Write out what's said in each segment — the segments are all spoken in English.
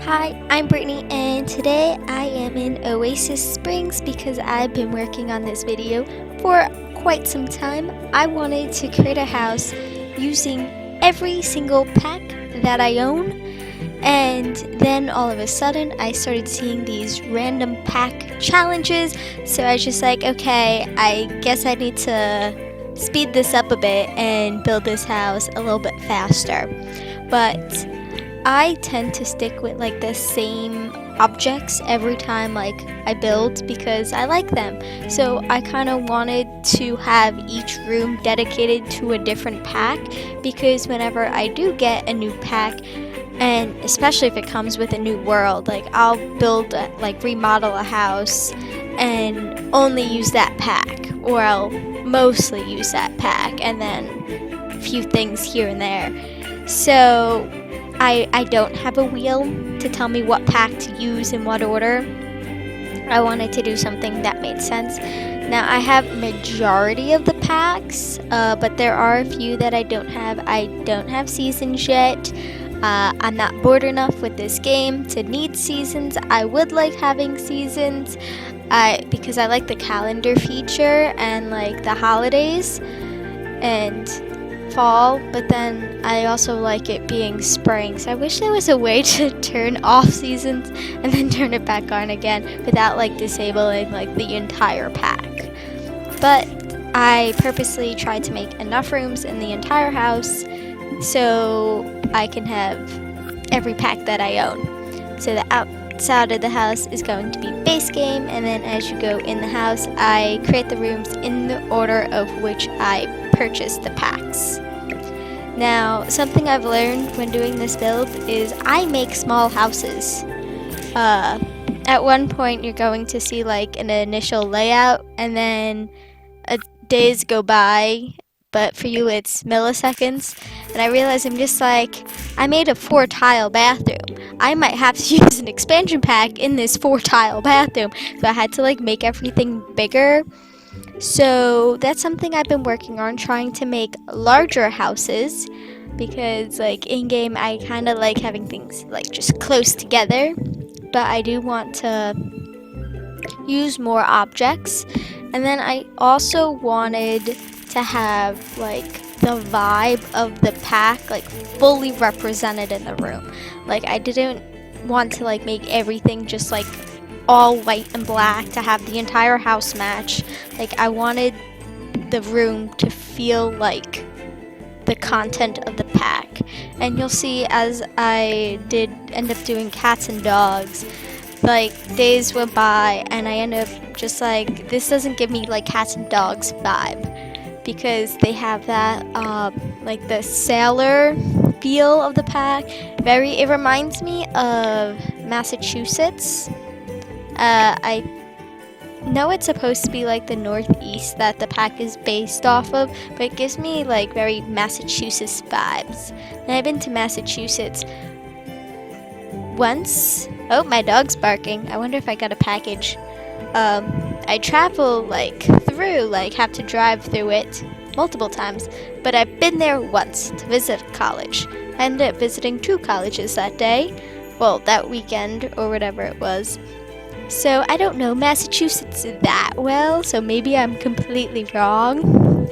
Hi, I'm Brittany, and today I am in Oasis Springs because I've been working on this video for quite some time. I wanted to create a house using every single pack that I own, and then all of a sudden I started seeing these random pack challenges, so I was just like, okay, I guess I need to speed this up a bit and build this house a little bit faster. But I tend to stick with like the same objects every time like I build because I like them. So I kind of wanted to have each room dedicated to a different pack because whenever I do get a new pack, and especially if it comes with a new world, like I'll remodel a house and only use that pack, or I'll mostly use that pack and then a few things here and there. So I don't have a wheel to tell me what pack to use in what order. I wanted to do something that made sense. Now I have majority of the packs, but there are a few that I don't have. I don't have seasons yet. I'm not bored enough with this game to need seasons. I would like having seasons because I like the calendar feature and like the holidays and fall, but then I also like it being spring. So I wish there was a way to turn off seasons and then turn it back on again without like disabling like the entire pack. But I purposely tried to make enough rooms in the entire house so I can have every pack that I own. So the outside of the house is going to be base game, and then as you go in the house, I create the rooms in the order of which I purchased the packs. Now, something I've learned when doing this build is I make small houses. At one point, you're going to see like an initial layout, and then days go by, but for you it's milliseconds, and I realize I'm just like, I made a 4-tile bathroom. I might have to use an expansion pack in this 4-tile bathroom, so I had to like make everything bigger. So that's something I've been working on, trying to make larger houses, because like in game I kind of like having things like just close together, but I do want to use more objects. And then I also wanted to have like the vibe of the pack like fully represented in the room. Like I didn't want to like make everything just like all white and black to have the entire house match. Like I wanted the room to feel like the content of the pack. And you'll see as I did end up doing cats and dogs, like days went by and I ended up just like, this doesn't give me like cats and dogs vibe, because they have that like the sailor feel of the pack. It reminds me of Massachusetts. I know it's supposed to be like the Northeast that the pack is based off of, but it gives me like very Massachusetts vibes. And I've been to Massachusetts once. Oh, my dog's barking. I wonder if I got a package. I travel like have to drive through it multiple times, but I've been there once to visit college. I ended up visiting 2 colleges that day, well, that weekend or whatever it was. So I don't know Massachusetts that well, so maybe I'm completely wrong.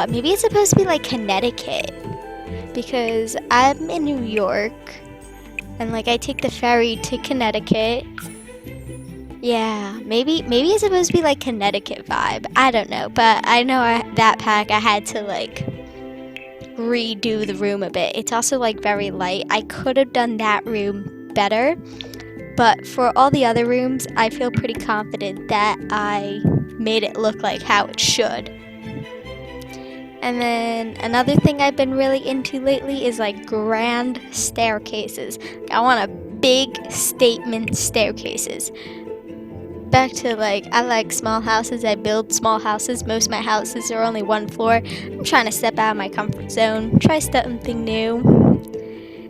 Maybe it's supposed to be like Connecticut, because I'm in New York and like I take the ferry to Connecticut. Yeah, maybe it's supposed to be like Connecticut vibe. I don't know, but I know that pack I had to like redo the room a bit. It's also like very light. I could have done that room better, but for all the other rooms, I feel pretty confident that I made it look like how it should. And then another thing I've been really into lately is like grand staircases. I want a big statement staircases. Back to like, I like small houses. I build small houses. Most of my houses are only 1 floor. I'm trying to step out of my comfort zone, try something new.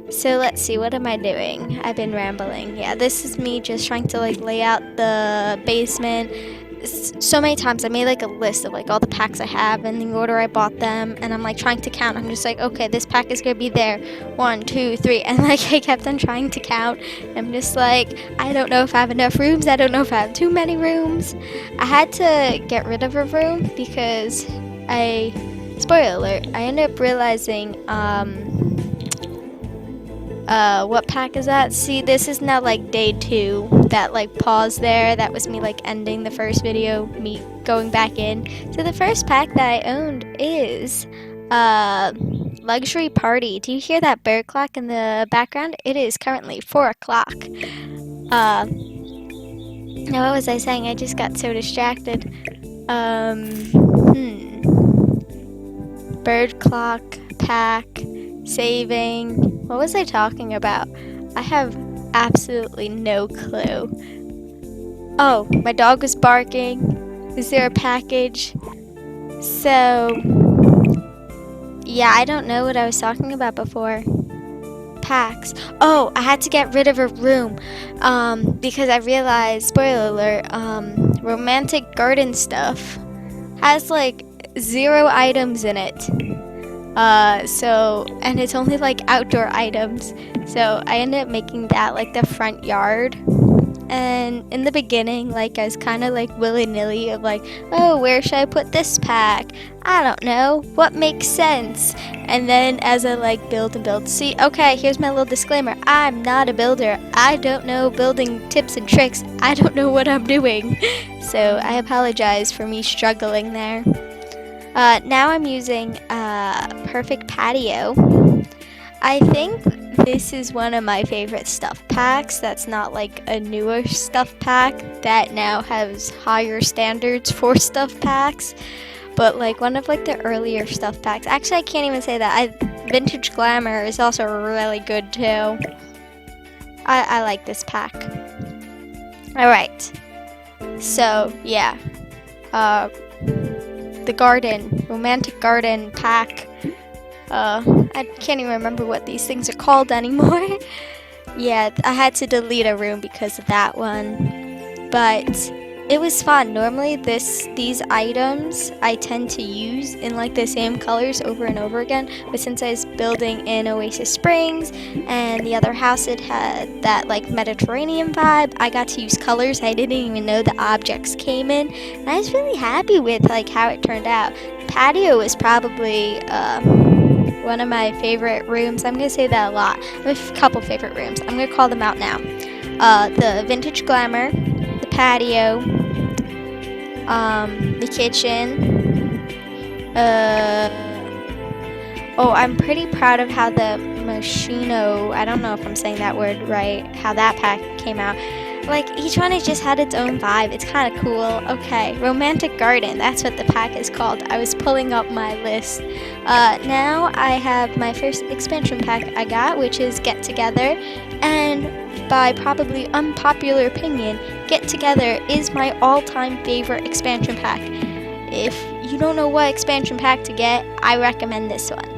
So let's see, what am I doing? I've been rambling. Yeah, this is me just trying to like lay out the basement. so many times I made like a list of like all the packs I have and the order I bought them, and I'm like trying to count. I'm just like, okay, this pack is gonna be there, 1, 2, 3, and like I kept on trying to count. I'm just like, I don't know if I have enough rooms. I don't know if I have too many rooms. I had to get rid of a room because spoiler alert, I ended up realizing what pack is that? See, this is now like day 2. That like pause there, that was me like ending the first video, me going back in. So the first pack that I owned is Luxury Party. Do you hear that bird clock in the background? It is currently 4 o'clock. Now what was I saying? I just got so distracted. Bird clock, pack, saving. What was I talking about? I have absolutely no clue. Oh, my dog was barking. Is there a package? So, yeah, I don't know what I was talking about before. Packs. Oh, I had to get rid of a room because I realized, spoiler alert, romantic garden stuff has like 0 items in it. And it's only like outdoor items. So I ended up making that like the front yard. And in the beginning, like I was kind of like willy-nilly of like, oh, where should I put this pack? I don't know. What makes sense? And then as I like build and build, see, okay, here's my little disclaimer. I'm not a builder. I don't know building tips and tricks. I don't know what I'm doing. So I apologize for me struggling there. Now I'm using Perfect Patio. I think this is one of my favorite stuff packs that's not like a newer stuff pack that now has higher standards for stuff packs, but like one of like the earlier stuff packs. Actually, I can't even say that. Vintage Glamour is also really good too. I like this pack. Alright, so yeah, the garden, romantic garden pack. I can't even remember what these things are called anymore. Yeah, I had to delete a room because of that one. But it was fun. Normally these items I tend to use in like the same colors over and over again. But since I was building in Oasis Springs and the other house, it had that like Mediterranean vibe, I got to use colors I didn't even know the objects came in. And I was really happy with like how it turned out. Patio was probably one of my favorite rooms. I'm going to say that a lot. I have a couple favorite rooms. I'm going to call them out now. The Vintage Glamour, the patio, the kitchen. I'm pretty proud of how the Moschino, I don't know if I'm saying that word right, how that pack came out. Like, each one has just had its own vibe. It's kind of cool. Okay, Romantic Garden. That's what the pack is called. I was pulling up my list. Now I have my first expansion pack I got, which is Get Together. And by probably unpopular opinion, Get Together is my all-time favorite expansion pack. If you don't know what expansion pack to get, I recommend this one.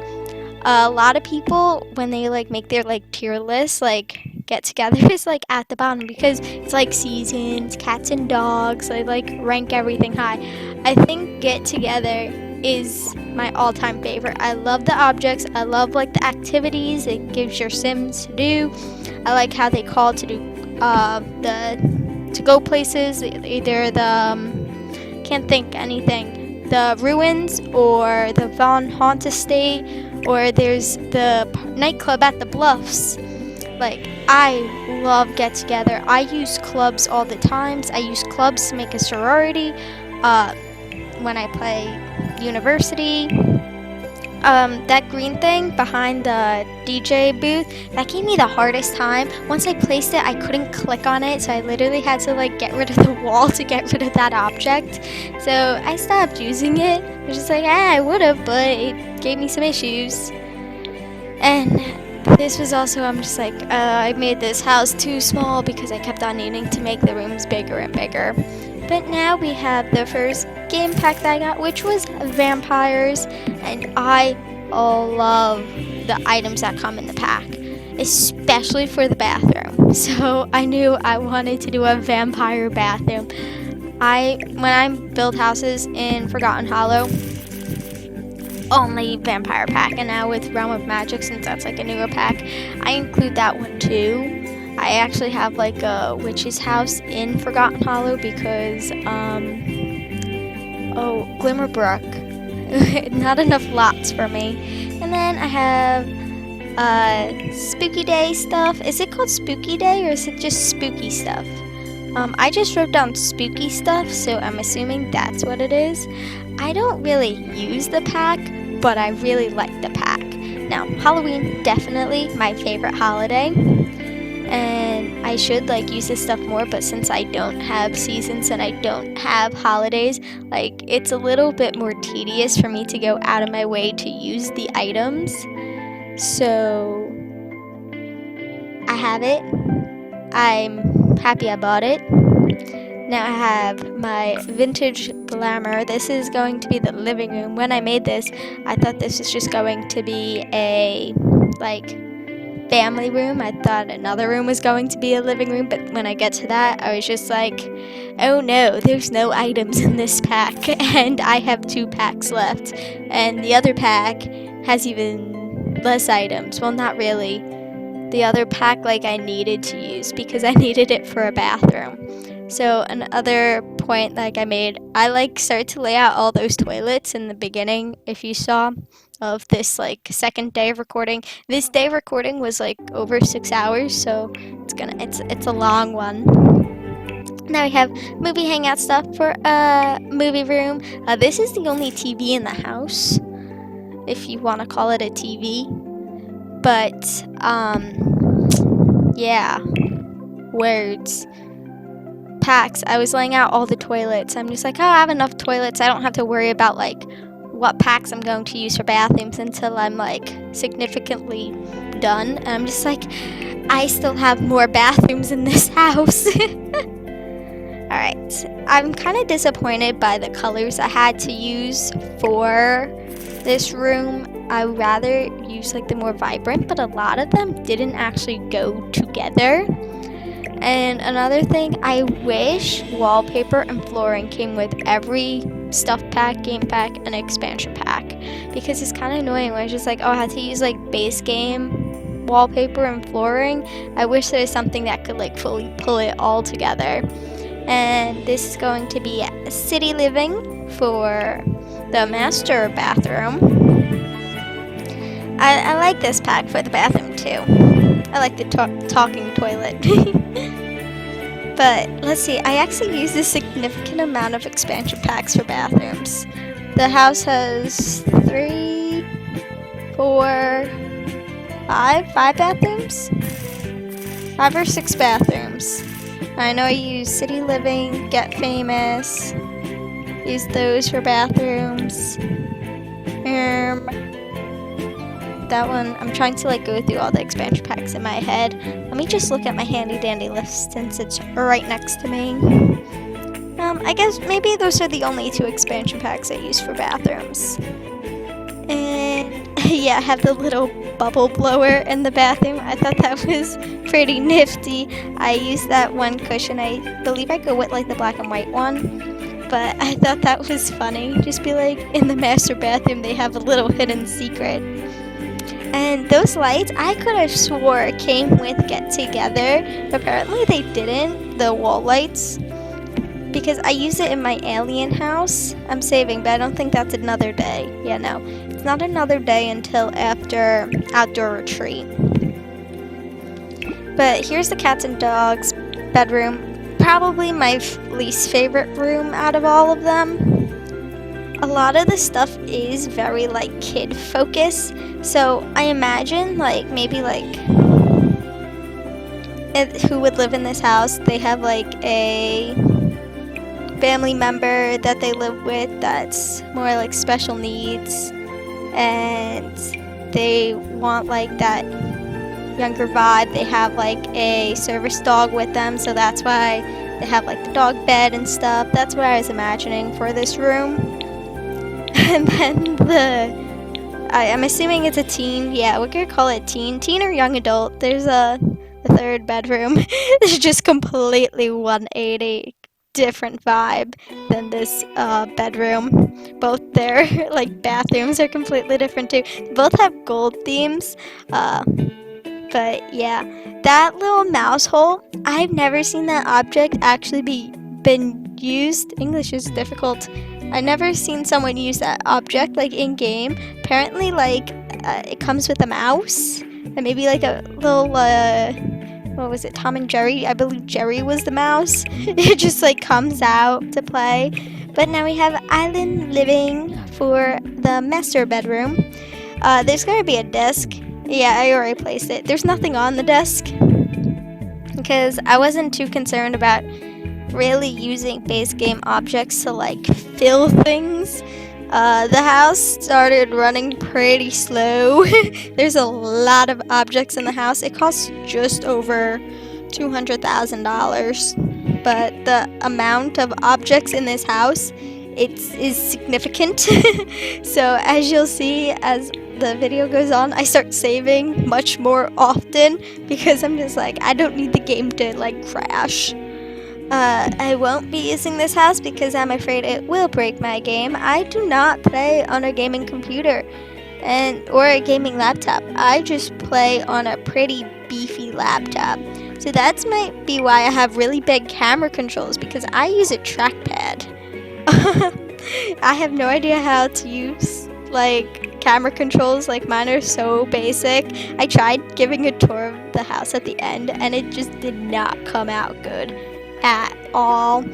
A lot of people, when they like make their like tier list, like Get Together is like at the bottom because it's like seasons, cats and dogs. I like rank everything high. I think Get Together is my all-time favorite. I love the objects. I love like the activities it gives your Sims to do. I like how they call to do to go places. Either the can't think anything. The ruins or the Von Haunt estate. Or there's the nightclub at the Bluffs. Like, I love Get Together. I use clubs all the times. I use clubs to make a sorority when I play University. That green thing behind the DJ booth, that gave me the hardest time. Once I placed it, I couldn't click on it, so I literally had to like get rid of the wall to get rid of that object. So I stopped using it. I was just like, I would have, but it gave me some issues. And this was also, I'm just like, I made this house too small because I kept on needing to make the rooms bigger and bigger. But now we have the first game pack that I got, which was vampires, and I love the items that come in the pack, especially for the bathroom. So I knew I wanted to do a vampire bathroom. when I build houses in Forgotten Hollow, only vampire pack, and now with Realm of Magic, since that's like a newer pack, I include that one too. I actually have like a witch's house in Forgotten Hollow because Glimmerbrook, not enough lots for me. And then I have Spooky Day stuff. Is it called Spooky Day or is it just spooky stuff? I just wrote down spooky stuff, so I'm assuming that's what it is. I don't really use the pack, but I really like the pack. Now, Halloween, definitely my favorite holiday. And I should like use this stuff more, but since I don't have seasons and I don't have holidays, like it's a little bit more tedious for me to go out of my way to use the items. So I have it. I'm happy I bought it. Now I have my vintage glamour. This is going to be the living room. When I made this, I thought this was just going to be a like family room. I thought another room was going to be a living room, but when I get to that, I was just like, oh no, there's no items in this pack, and I have 2 packs left, and the other pack has even less items. Well, not really. The other pack like I needed to use because I needed it for a bathroom. So another point like I made, I like started to lay out all those toilets in the beginning, if you saw, of this like second day of recording. This day of recording was like over 6 hours, so it's a long one. Now we have movie hangout stuff for a movie room. This is the only TV in the house, if you want to call it a TV. But yeah, words. Packs. I was laying out all the toilets. I'm just like, oh, I have enough toilets. I don't have to worry about like what packs I'm going to use for bathrooms until I'm like significantly done. And I'm just like, I still have more bathrooms in this house. Alright, I'm kind of disappointed by the colors I had to use for this room. I would rather use like the more vibrant, but a lot of them didn't actually go together. And another thing, I wish wallpaper and flooring came with every stuff pack, game pack, and expansion pack, because it's kind of annoying when it's just like, oh, I have to use like base game wallpaper and flooring. I wish there was something that could like fully pull it all together. And this is going to be city living for the master bathroom. I like this pack for the bathroom too. I like the talking toilet. But let's see, I actually use a significant amount of expansion packs for bathrooms. The house has 3, 4, 5 bathrooms? 5 or 6 bathrooms. I know I use City Living, Get Famous, use those for bathrooms. That one, I'm trying to like go through all the expansion packs in my head. Let me just look at my handy dandy list since it's right next to me. I guess maybe those are the only 2 expansion packs I use for bathrooms. And yeah, I have the little bubble blower in the bathroom. I thought that was pretty nifty. I used that one cushion. I believe I go with like the black and white one. But I thought that was funny. Just be like, in the master bathroom they have a little hidden secret. And those lights, I could have swore came with Get Together. Apparently they didn't, the wall lights. Because I use it in my alien house. I'm saving, but I don't think that's another day. Yeah, no. It's not another day until after outdoor retreat. But here's the cats and dogs bedroom. Probably my least favorite room out of all of them. A lot of the stuff is very like kid focused. So I imagine like maybe like who would live in this house. They have like a family member that they live with that's more like special needs, and they want like that younger vibe. They have like a service dog with them, so that's why they have like the dog bed and stuff. That's what I was imagining for this room. And then I'm assuming it's a teen. Yeah, we're gonna call it teen or young adult. There's the third bedroom. It's just completely 180. different vibe than this bedroom. Both their like bathrooms are completely different too. They both have gold themes. But yeah, that little mouse hole, I've never seen that object actually been used. English is difficult. I've never seen someone use that object like in game. Apparently, like it comes with a mouse and maybe like a little what was it? Tom and Jerry. I believe Jerry was the mouse. It just like comes out to play. But now we have island living for the master bedroom. There's gonna be a desk. Yeah, I already placed it. There's nothing on the desk because I wasn't too concerned about really using base game objects to like fill things. The house started running pretty slow. There's a lot of objects in the house. It costs just over $200,000, but the amount of objects in this house is significant. So as you'll see as the video goes on, I start saving much more often because I'm just like, I don't need the game to like crash. I won't be using this house because I'm afraid it will break my game. I do not play on a gaming computer or a gaming laptop. I just play on a pretty beefy laptop. So that might be why I have really big camera controls, because I use a trackpad. I have no idea how to use like camera controls. Like mine are so basic. I tried giving a tour of the house at the end and it just did not come out good at all.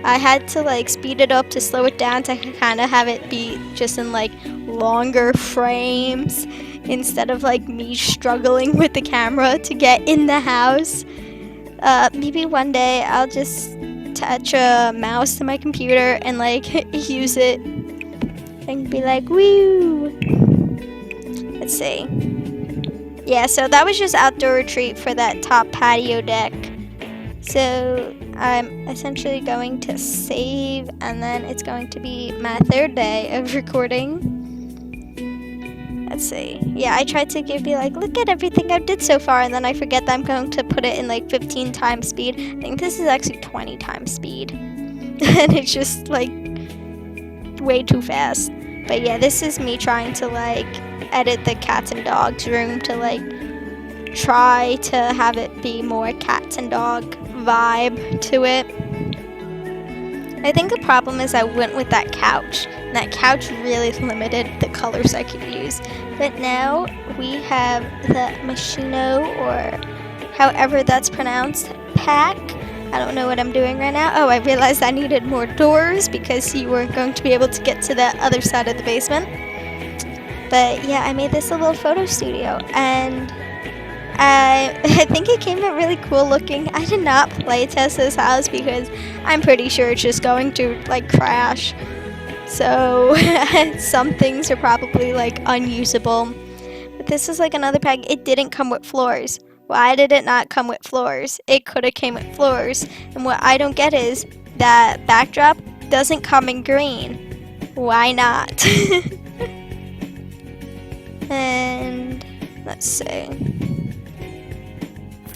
I had to like speed it up to slow it down to kind of have it be just in like longer frames instead of like me struggling with the camera to get in the house. Maybe one day I'll just attach a mouse to my computer and like use it and be like, woo. Let's see. Yeah, so that was just outdoor retreat for that top patio deck. So I'm essentially going to save, and then it's going to be my third day of recording. Let's see. Yeah, I tried to be like, look at everything I did so far, and then I forget that I'm going to put it in like 15 times speed. I think this is actually 20 times speed. And it's just like way too fast. But yeah, this is me trying to like edit the cats and dogs room to like try to have it be more cats and dog vibe to it. I think the problem is I went with that couch, and that couch really limited the colors I could use. But now we have the Machino, or however that's pronounced, pack. I don't know what I'm doing right now. Oh, I realized I needed more doors because you weren't going to be able to get to the other side of the basement. But yeah, I made this a little photo studio, and I think it came out really cool looking. I did not play test this house because I'm pretty sure it's just going to like crash. So some things are probably like unusable. But this is like another pack. It didn't come with floors. Why did it not come with floors? It could have came with floors. And what I don't get is that backdrop doesn't come in green. Why not? And let's see.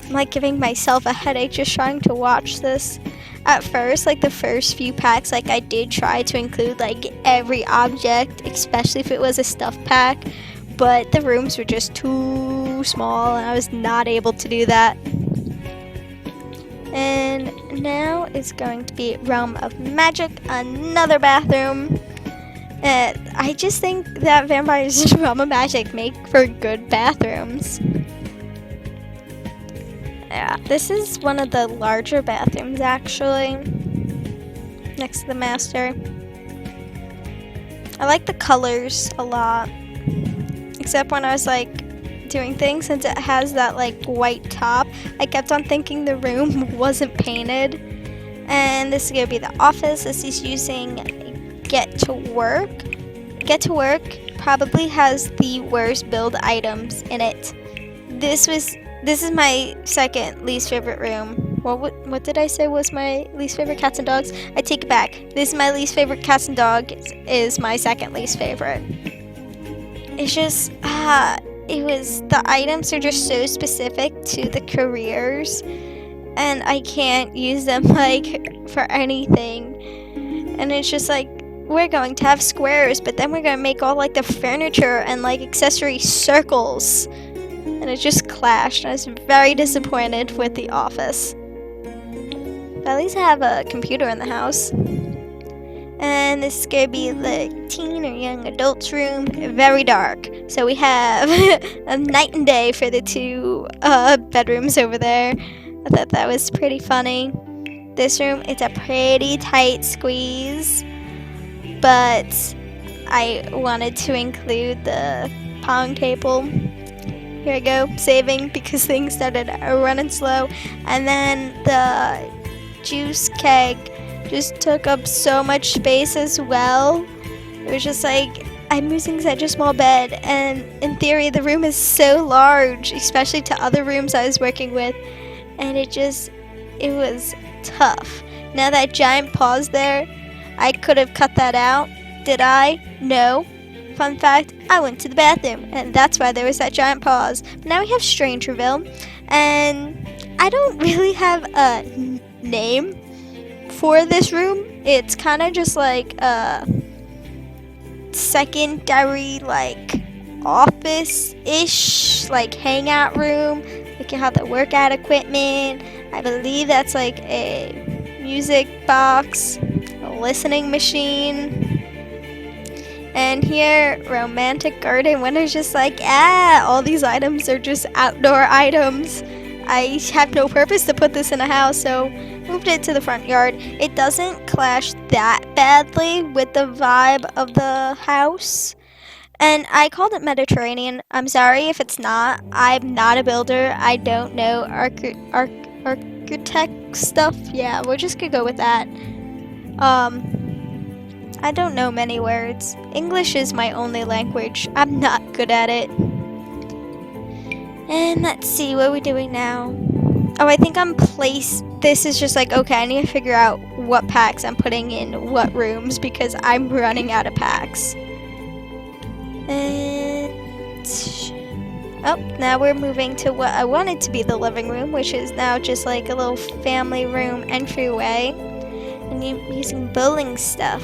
I'm like giving myself a headache just trying to watch this. At first, like the first few packs, like I did try to include like every object, especially if it was a stuff pack, but the rooms were just too small and I was not able to do that. And now it's going to be Realm of Magic, another bathroom. I just think that Vampires Realm of Magic make for good bathrooms. Yeah, this is one of the larger bathrooms actually, next to the master. I like the colors a lot, except when I was like doing things, since it has that like white top, I kept on thinking the room wasn't painted. And this is gonna be the office. This is using Get to Work. Get to Work probably has the worst build items in it. This is my second least favorite room. What did I say was my least favorite? Cats and dogs? I take it back. This is my least favorite. Cats and dogs is my second least favorite. It's just, the items are just so specific to the careers. and I can't use them like for anything. And it's just like, we're going to have squares, but then we're going to make all like the furniture and like accessory circles. And it just clashed. I was very disappointed with the office. But at least I have a computer in the house. And this is going to be the teen or young adults room. Very dark. So we have a night and day for the two bedrooms over there. I thought that was pretty funny. This room, it's a pretty tight squeeze, but I wanted to include the pong table. Here I go, saving because things started running slow. And then the juice keg just took up so much space as well. It was just like, I'm using such a small bed, and in theory the room is so large, especially to other rooms I was working with, and it was tough. Now that giant pause there, I could have cut that out. Did I? No. Fun fact, I went to the bathroom, and that's why there was that giant pause. But now we have Strangerville, and I don't really have a name for this room. It's kind of just like a secondary, like office-ish, like hangout room. We can have the workout equipment. I believe that's like a music box, a listening machine. And here, romantic garden, when it's just like, all these items are just outdoor items. I have no purpose to put this in a house, so moved it to the front yard. It doesn't clash that badly with the vibe of the house. And I called it Mediterranean. I'm sorry if it's not. I'm not a builder. I don't know architect stuff. Yeah, we're just gonna go with that. I don't know many words. English is my only language. I'm not good at it. And let's see, what are we doing now? Oh, I think this is just like, okay, I need to figure out what packs I'm putting in what rooms because I'm running out of packs. And now we're moving to what I wanted to be the living room, which is now just like a little family room entryway. And using bowling stuff.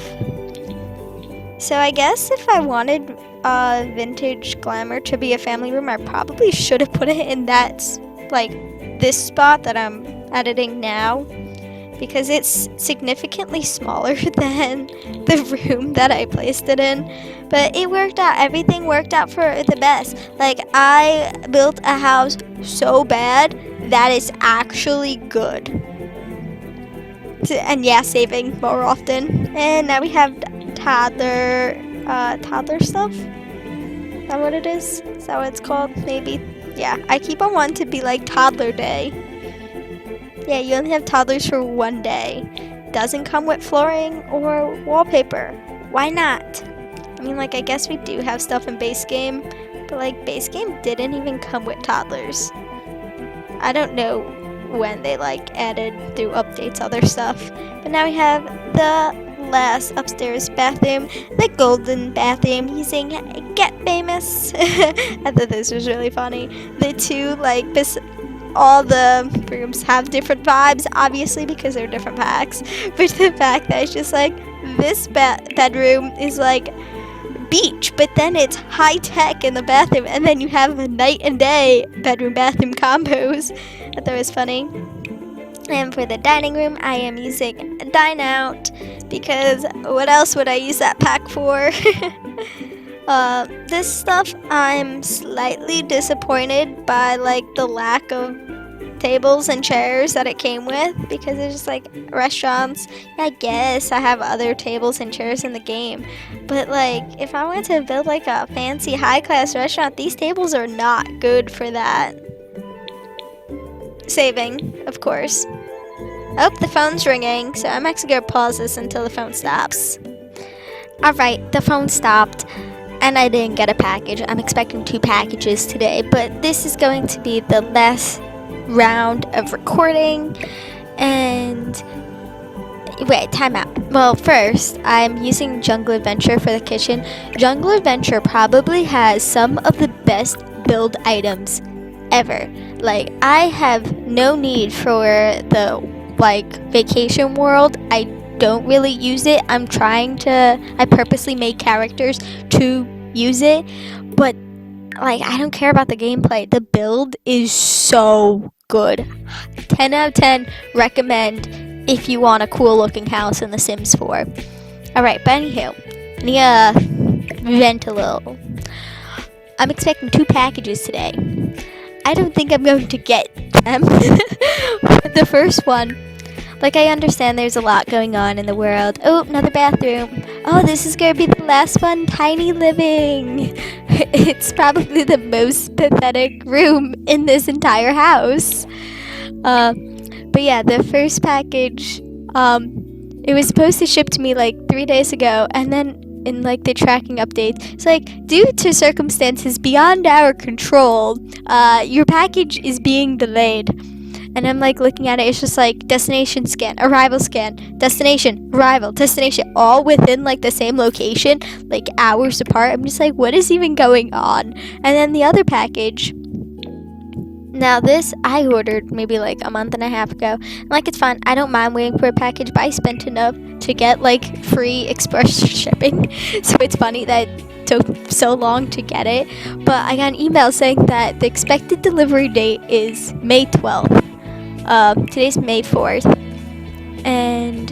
So I guess if I wanted vintage glamour to be a family room, I probably should have put it in that, like, this spot that I'm editing now, because it's significantly smaller than the room that I placed it in. But it worked out. Everything worked out for the best. Like, I built a house so bad that it's actually good. And yeah, saving more often. And now we have toddler stuff. Is that what it is? Is that what it's called? Maybe. Yeah, I keep on wanting to be like toddler day. Yeah, you only have toddlers for one day. Doesn't come with flooring or wallpaper. Why not? I mean, like, I guess we do have stuff in base game, but like base game didn't even come with toddlers. I don't know when they like added through updates other stuff. But now we have the last upstairs bathroom, the golden bathroom using Get Famous. I thought this was really funny. The two, like, all the rooms have different vibes, obviously, because they're different packs. But the fact that it's just like, this bedroom is like beach, but then it's high tech in the bathroom, and then you have a night and day bedroom bathroom combos. I thought it was funny. And for the dining room, I am using Dine Out, because what else would I use that pack for? This stuff, I'm slightly disappointed by like the lack of tables and chairs that it came with, because it's just like restaurants. I guess I have other tables and chairs in the game, but like if I wanted to build like a fancy high-class restaurant, these tables are not good for that. Saving, of course. Oh, the phone's ringing, so I'm actually gonna pause this until the phone stops. Alright, the phone stopped, and I didn't get a package. I'm expecting 2 packages today, but this is going to be the last round of recording. And wait, time out. Well, first, I'm using Jungle Adventure for the kitchen. Jungle Adventure probably has some of the best build items ever. Like, I have no need for the, like, vacation world. I don't really use it. I purposely make characters to use it, but, like, I don't care about the gameplay. The build is so good. 10 out of 10, recommend if you want a cool looking house in The Sims 4. Alright, but anywho, I need to vent a little. I'm expecting 2 packages today. I don't think I'm going to get them. The first one, like, I understand there's a lot going on in the world. Oh, another bathroom. Oh, this is going to be the last one. Tiny living. It's probably the most pathetic room in this entire house. But yeah, the first package, it was supposed to ship to me like 3 days ago, and then in like the tracking update, it's like, due to circumstances beyond our control, your package is being delayed. And I'm like looking at it, it's just like destination scan, arrival scan, destination, arrival, destination, all within like the same location, like hours apart. I'm just like, what is even going on? And then the other package, now this I ordered maybe like a month and a half ago. And like, it's fine, I don't mind waiting for a package, but I spent enough to get like free express shipping. So it's funny that it took so long to get it. But I got an email saying that the expected delivery date is May 12th. Today's May 4th. And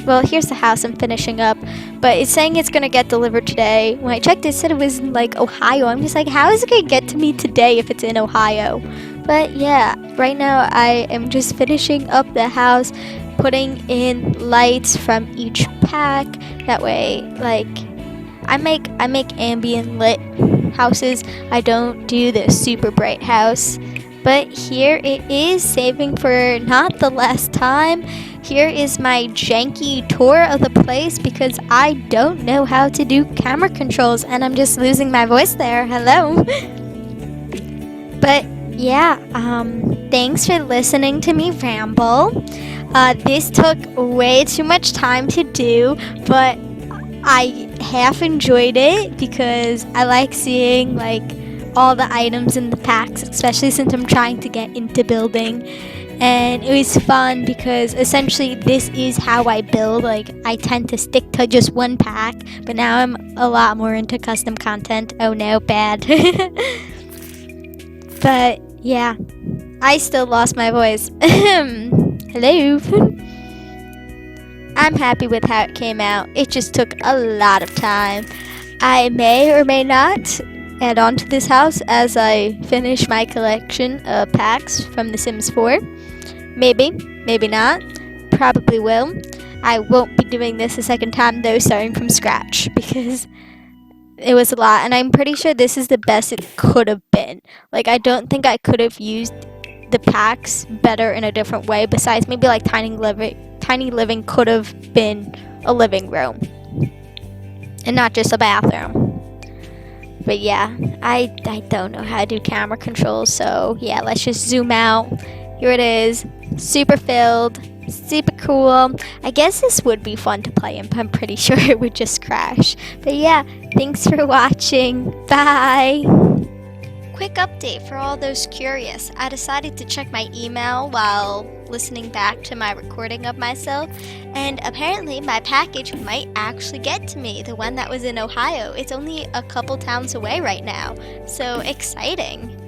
well, here's the house I'm finishing up, but it's saying it's gonna get delivered today. When I checked, it said it was in like Ohio. I'm just like, how is it gonna get to me today if it's in Ohio? But yeah, right now I am just finishing up the house, putting in lights from each pack. That way, like, I make ambient lit houses. I don't do the super bright house. But here it is, saving for not the last time. Here is my janky tour of the place because I don't know how to do camera controls, and I'm just losing my voice there. Hello. But yeah, thanks for listening to me ramble. This took way too much time to do, but I half enjoyed it because I like seeing like all the items in the packs, especially since I'm trying to get into building. And it was fun because essentially this is how I build. Like, I tend to stick to just one pack, but now I'm a lot more into custom content. Oh no, bad. But yeah, I still lost my voice. Hello. I'm happy with how it came out. It just took a lot of time. I may or may not add on to this house as I finish my collection of packs from The Sims 4. Maybe, maybe not. Probably will. I won't be doing this a second time though, starting from scratch, because it was a lot, and I'm pretty sure this is the best it could have been. Like, I don't think I could have used the packs better in a different way, besides maybe like Tiny Living could have been a living room and not just a bathroom. But yeah, I don't know how to do camera controls, so yeah, let's just zoom out. Here it is, super filled, super cool. I guess this would be fun to play in, but I'm pretty sure it would just crash. But yeah, thanks for watching. Bye! Quick update for all those curious. I decided to check my email while listening back to my recording of myself, and apparently my package might actually get to me, the one that was in Ohio. It's only a couple towns away right now, so exciting.